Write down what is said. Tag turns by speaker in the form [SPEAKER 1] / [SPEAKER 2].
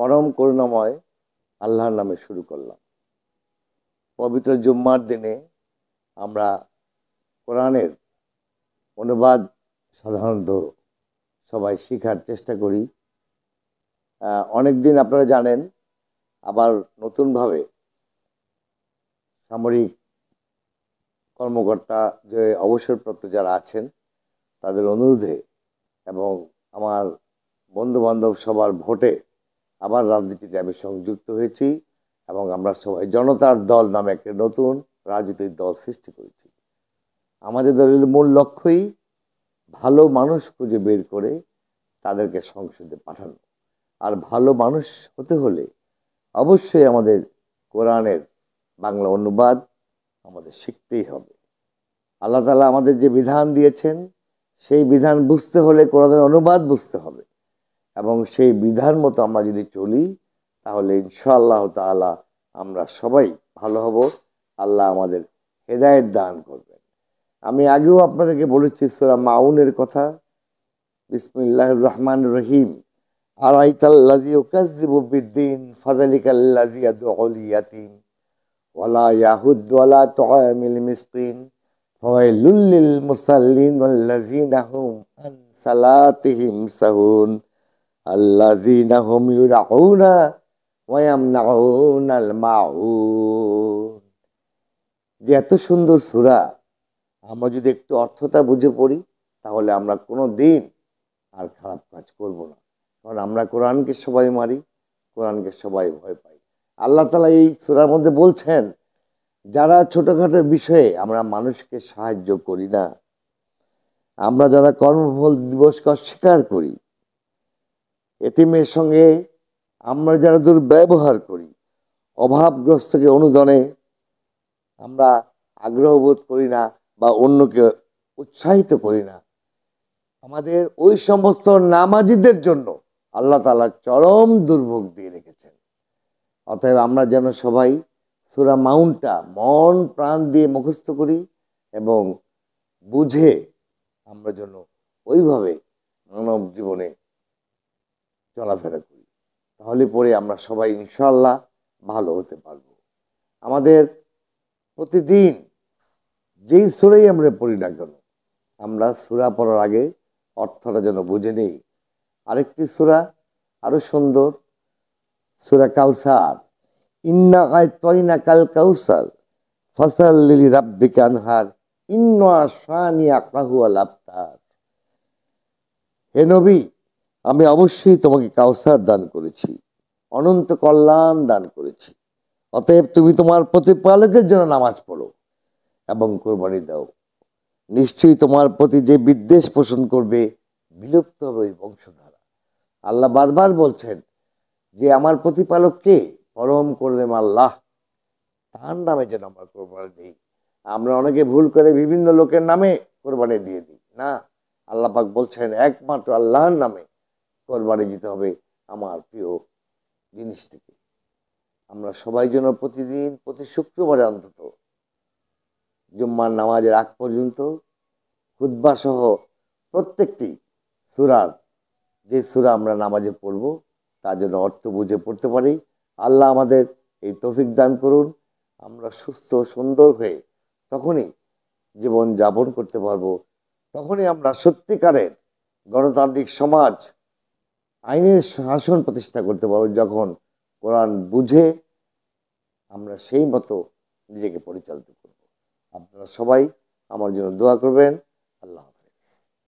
[SPEAKER 1] পরম করুণাময় আল্লাহর নামে শুরু করলাম। পবিত্র জুম্মার দিনে আমরা কোরআনের অনুবাদ সাধারণত সবাই শেখার চেষ্টা করি। অনেক দিন আপনারা জানেন, আবার নতুনভাবে সামরিক কর্মকর্তা যে অবসরপ্রাপ্ত যারা আছেন তাদের অনুরোধে এবং আমার বন্ধুবান্ধব সবার ভোটে আবার রাজনীতিতে আমি সংযুক্ত হয়েছি এবং আমরা সবাই জনতার দল নামে একটা নতুন রাজনৈতিক দল সৃষ্টি করেছি। আমাদের দলের মূল লক্ষ্যই ভালো মানুষ খুঁজে বের করে তাদেরকে সংসদে পাঠানো। আর ভালো মানুষ হতে হলে অবশ্যই আমাদের কোরআনের বাংলা অনুবাদ আমাদের শিখতেই হবে। আল্লাহ তাআলা আমাদের যে বিধান দিয়েছেন সেই বিধান বুঝতে হলে কোরআনের অনুবাদ বুঝতে হবে এবং সেই বিধান মতো আমরা যদি চলি তাহলে ইনশাআল্লাহ তাআলা আমরা সবাই ভালো হব। আল্লাহ আমাদের হেদায়েত দান করবেন। আমি আগেও আপনাদেরকে বলেছি সূরা মাউনের কথা। বিসমিল্লাহির রহমানির রহিম। আরাইতাল্লাযী ইউকাযযিবু বিদ্দীন ফাযালিকাল্লাযী ইয়াদউল ইয়াতীম ওয়ালা ইয়াহুদ্দু আলা তুআমিল মিসকিন ফাওয়াইলুল লিল মুসাল্লিন ওয়াল্লাযীনা হুম আন সালাতিহিম সাহুন আল্লাযীনা হুম ইউরাউনা ওয়া ইয়ামনাউনাল মাউন। যে এত সুন্দর সূরা, আমরা যদি একটু অর্থটা বুঝে পড়ি তাহলে আমরা কোনো দিন আর খারাপ কাজ করব না। কারণ আমরা কোরআনকে সবাই মারি, কোরআনকে সবাই ভয় পাই। আল্লাহ তাআলা এই সূরার মধ্যে বলছেন, যারা ছোটখাটো বিষয়ে আমরা মানুষকে সাহায্য করি না, আমরা যারা কর্মফল দিবসকে অস্বীকার করি, এতিমের সঙ্গে আমরা যারা দুর্ব্যবহার করি, অভাবগ্রস্তকে অনুদানে আমরা আগ্রহ বোধ করি না বা অন্যকে উৎসাহিত করি না, আমাদের ওই সমস্ত নামাজিদের জন্য আল্লাহ তাআলা চরম দুর্ভোগ দিয়ে রেখেছেন। অতএব আমরা যেন সবাই সূরা মাউনটা মন প্রাণ দিয়ে মুখস্থ করি এবং বুঝে আমরা যেন ওইভাবে মানব জীবনে চলাফেরা করি। তাহলে পরে আমরা সবাই ইনশাআল্লাহ ভালো হতে পারব। আমাদের প্রতিদিন যেই সূরাই আমরা পড়ি না কেন, আমরা সূরা পড়ার আগে অর্থটা যেন বুঝে নেই। আরেকটি সূরা আরো সুন্দর, সূরা কাউসার। ইন্না আ'তাইনাকাল কাউসার ফাসাল্লি লিরাব্বিকা আনহার ইন্না শানিআকা হুয়াল আবতার। হে নবী, আমি অবশ্যই তোমাকে কাউসার দান করেছি, অনন্ত কল্যাণ দান করেছি। অতএব তুমি তোমার প্রতিপালকের জন্য নামাজ পড়ো এবং কুরবানি দাও। নিশ্চয়ই তোমার প্রতি যে বিদ্বেষ পোষণ করবে বিলুপ্ত হবে ওই বংশধারা। আল্লাহ বারবার বলছেন যে আমার প্রতিপালক কে? পরম করলেম আল্লাহ, তার নামে যেন আমরা কোরবানি দিই। আমরা অনেকে ভুল করে বিভিন্ন লোকের নামে কোরবানি দিয়ে দিই। না, আল্লাহ পাক বলছেন একমাত্র আল্লাহর নামে কোরবানি দিতে হবে আমার প্রিয় জিনিসটিকে। আমরা সবাই যেন প্রতিদিন প্রতি শুক্রবারে অন্তত জুম্মার নামাজের আগ পর্যন্ত খুতবা সহ প্রত্যেকটি সূরার যে সূরা আমরা নামাজে পড়ব তার জন্য অর্থ বুঝে পড়তে পারি। আল্লাহ আমাদের এই তৌফিক দান করুন। আমরা সুস্থ সুন্দর হয়ে তখনই জীবন যাপন করতে পারবো, তখনই আমরা সত্যিকারের গণতান্ত্রিক সমাজ, আইনের শাসন প্রতিষ্ঠা করতে পারবো, যখন কোরআন বুঝে আমরা সেই মতো নিজেকে পরিচালিত করব। আপনারা সবাই আমার জন্য দোয়া করবেন।